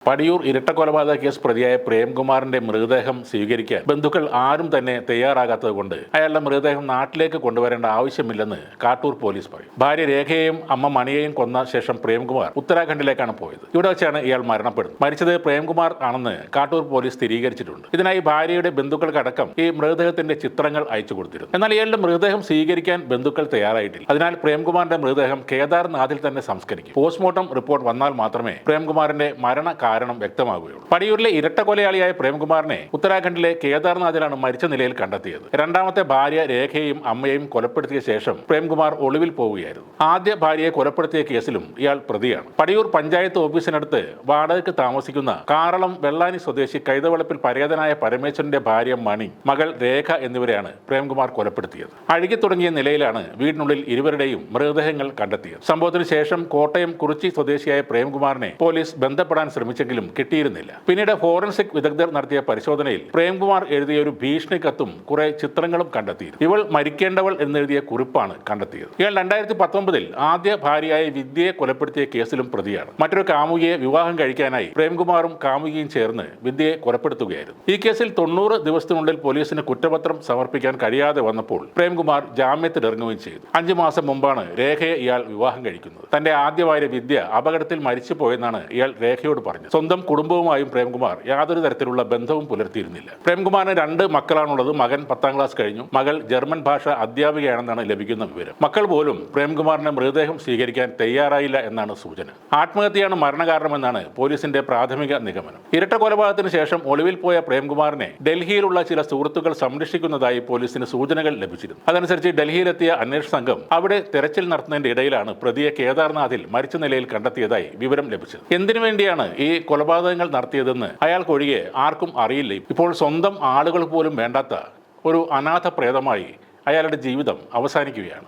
Padiyoor ഇരട്ടക്കൊലപാതക case പ്രതിയായ പ്രേംകുമാറിന്റെ മൃതദേഹം സ്വീകരിക്കാൻ ബന്ധുക്കൾ ആരും തന്നെ തയ്യാറാകാത്തതുകൊണ്ട് അയാളുടെ മൃതദേഹം നാട്ടിലേക്ക് കൊണ്ടുവരേണ്ട ആവശ്യമില്ലെന്ന് കാട്ടൂർ പോലീസ് പറയും. ഭാര്യ രേഖയെയും അമ്മ മണിയെയും കൊന്ന ശേഷം പ്രേംകുമാർ ഉത്തരാഖണ്ഡിലേക്കാണ് പോയത്. ഇവിടെ വെച്ചാണ് ഇയാൾ മരണപ്പെടുന്നത്. മരിച്ചത് പ്രേംകുമാർ ആണെന്ന് കാട്ടൂർ പോലീസ് സ്ഥിരീകരിച്ചിട്ടുണ്ട്. ഇതിനായി ഭാര്യയുടെ ബന്ധുക്കൾക്കടക്കം ഈ മൃതദേഹത്തിന്റെ ചിത്രങ്ങൾ അയച്ചു കൊടുത്തിരുന്നു. എന്നാൽ ഇയാളുടെ മൃതദേഹം സ്വീകരിക്കാൻ ബന്ധുക്കൾ തയ്യാറായിട്ടില്ല. അതിനാൽ പ്രേംകുമാറിന്റെ മൃതദേഹം കേദാർനാഥിൽ തന്നെ സംസ്കരിക്കും. പോസ്റ്റ്മോർട്ടം റിപ്പോർട്ട് വന്നാൽ മാത്രമേ പ്രേംകുമാറിന്റെ മരണ കാരണം വ്യക്തമാകുകയുള്ളൂ. പടിയൂരിലെ ഇരട്ട കൊലയാളിയായ പ്രേംകുമാറിനെ ഉത്തരാഖണ്ഡിലെ കേദാർനാഥിലാണ് മരിച്ച നിലയിൽ കണ്ടെത്തിയത്. രണ്ടാമത്തെ ഭാര്യ രേഖയെയും അമ്മയെയും കൊലപ്പെടുത്തിയ ശേഷം പ്രേംകുമാർ ഒളിവിൽ പോവുകയായിരുന്നു. ആദ്യ ഭാര്യയെ കൊലപ്പെടുത്തിയ കേസിലും ഇയാൾ പ്രതിയാണ്. പടിയൂർ പഞ്ചായത്ത് ഓഫീസിനടുത്ത് വാടകയ്ക്ക് താമസിക്കുന്ന കാറളം വെള്ളാനി സ്വദേശി കൈതവളപ്പിൽ പരേതനായ പരമേശ്വരന്റെ ഭാര്യ മണി, മകൾ രേഖ എന്നിവരെയാണ് പ്രേംകുമാർ കൊലപ്പെടുത്തിയത്. അഴുകി തുടങ്ങിയ നിലയിലാണ് വീടിനുള്ളിൽ ഇരുവരുടെയും മൃതദേഹങ്ങൾ കണ്ടെത്തിയത്. സംഭവത്തിന് ശേഷം കോട്ടയം കുറിച്ചി സ്വദേശിയായ പ്രേംകുമാറിനെ പോലീസ് ബന്ധപ്പെടാൻ ശ്രമിച്ചെങ്കിലും കിട്ടിയിരുന്നില്ല. പിന്നീട് ഫോറൻസിക് വിദഗ്ധർ നടത്തിയ പരിശോധനയിൽ പ്രേംകുമാർ എഴുതിയ ഒരു ഭീഷണി കത്തും കുറെ ചിത്രങ്ങളും കണ്ടെത്തിയിരുന്നു. ഇവൾ മരിക്കേണ്ടവൾ എന്നെഴുതിയ കുറിപ്പാണ് കണ്ടെത്തിയത്. ഇയാൾ 2019 ആദ്യ ഭാര്യയായ വിദ്യയെ കൊലപ്പെടുത്തിയ കേസിലും പ്രതിയാണ്. മറ്റൊരു കാമുകിയെ വിവാഹം കഴിക്കാനായി പ്രേംകുമാറും കാമുകിയും ചേർന്ന് വിദ്യയെ കൊലപ്പെടുത്തുകയായിരുന്നു. ഈ കേസിൽ 90 ദിവസത്തിനുള്ളിൽ പോലീസിന് കുറ്റപത്രം സമർപ്പിക്കാൻ കഴിയാതെ വന്നപ്പോൾ പ്രേംകുമാർ ജാമ്യത്തിലിറങ്ങുകയും ചെയ്തു. 5 മാസം മുമ്പാണ് രേഖയെ ഇയാൾ വിവാഹം കഴിക്കുന്നത്. തന്റെ ആദ്യ ഭാര്യ വിദ്യ അപകടത്തിൽ മരിച്ചു പോയെന്നാണ് ഇയാൾ രേഖയോട് പറഞ്ഞത്. സ്വന്തം കുടുംബവുമായും പ്രേംകുമാർ യാതൊരു തരത്തിലുള്ള ബന്ധവും പുലർത്തിയിരുന്നില്ല. പ്രേംകുമാറിന് 2 മക്കളാണുള്ളത്. മകൻ 10ാം ക്ലാസ് കഴിഞ്ഞു. മകൾ ജർമ്മൻ ഭാഷ അധ്യാപികയാണെന്നാണ് ലഭിക്കുന്ന വിവരം. മക്കൾ പോലും പ്രേംകുമാറിന്റെ മൃതദേഹം സ്വീകരിക്കാൻ തയ്യാറായില്ല എന്നാണ് സൂചന. ആത്മഹത്യയാണ് മരണകാരണമെന്നാണ് പോലീസിന്റെ പ്രാഥമിക നിഗമനം. ഇരട്ട കൊലപാതകത്തിന് ശേഷം ഒളിവിൽ പോയ പ്രേംകുമാറിനെ ഡൽഹിയിലുള്ള ചില സുഹൃത്തുക്കൾ സംരക്ഷിക്കുന്നതായി പോലീസിന് സൂചനകൾ ലഭിച്ചിരുന്നു. അതനുസരിച്ച് ഡൽഹിയിലെത്തിയ അന്വേഷണ സംഘം അവിടെ തെരച്ചിൽ നടത്തുന്നതിന്റെ ഇടയിലാണ് പ്രതിയെ കേദാർനാഥിൽ മരിച്ച നിലയിൽ കണ്ടെത്തിയതായി വിവരം ലഭിച്ചത്. എന്തിനു വേണ്ടിയാണ് ഈ കൊലപാതകങ്ങൾ നടത്തിയതെന്ന് അയാൾക്കൊഴികെ ആർക്കും അറിയില്ല. ഇപ്പോൾ സ്വന്തം ആളുകൾ പോലും വേണ്ടാത്ത ഒരു അനാഥ പ്രേതമായി അയാളുടെ ജീവിതം അവസാനിക്കുകയാണ്.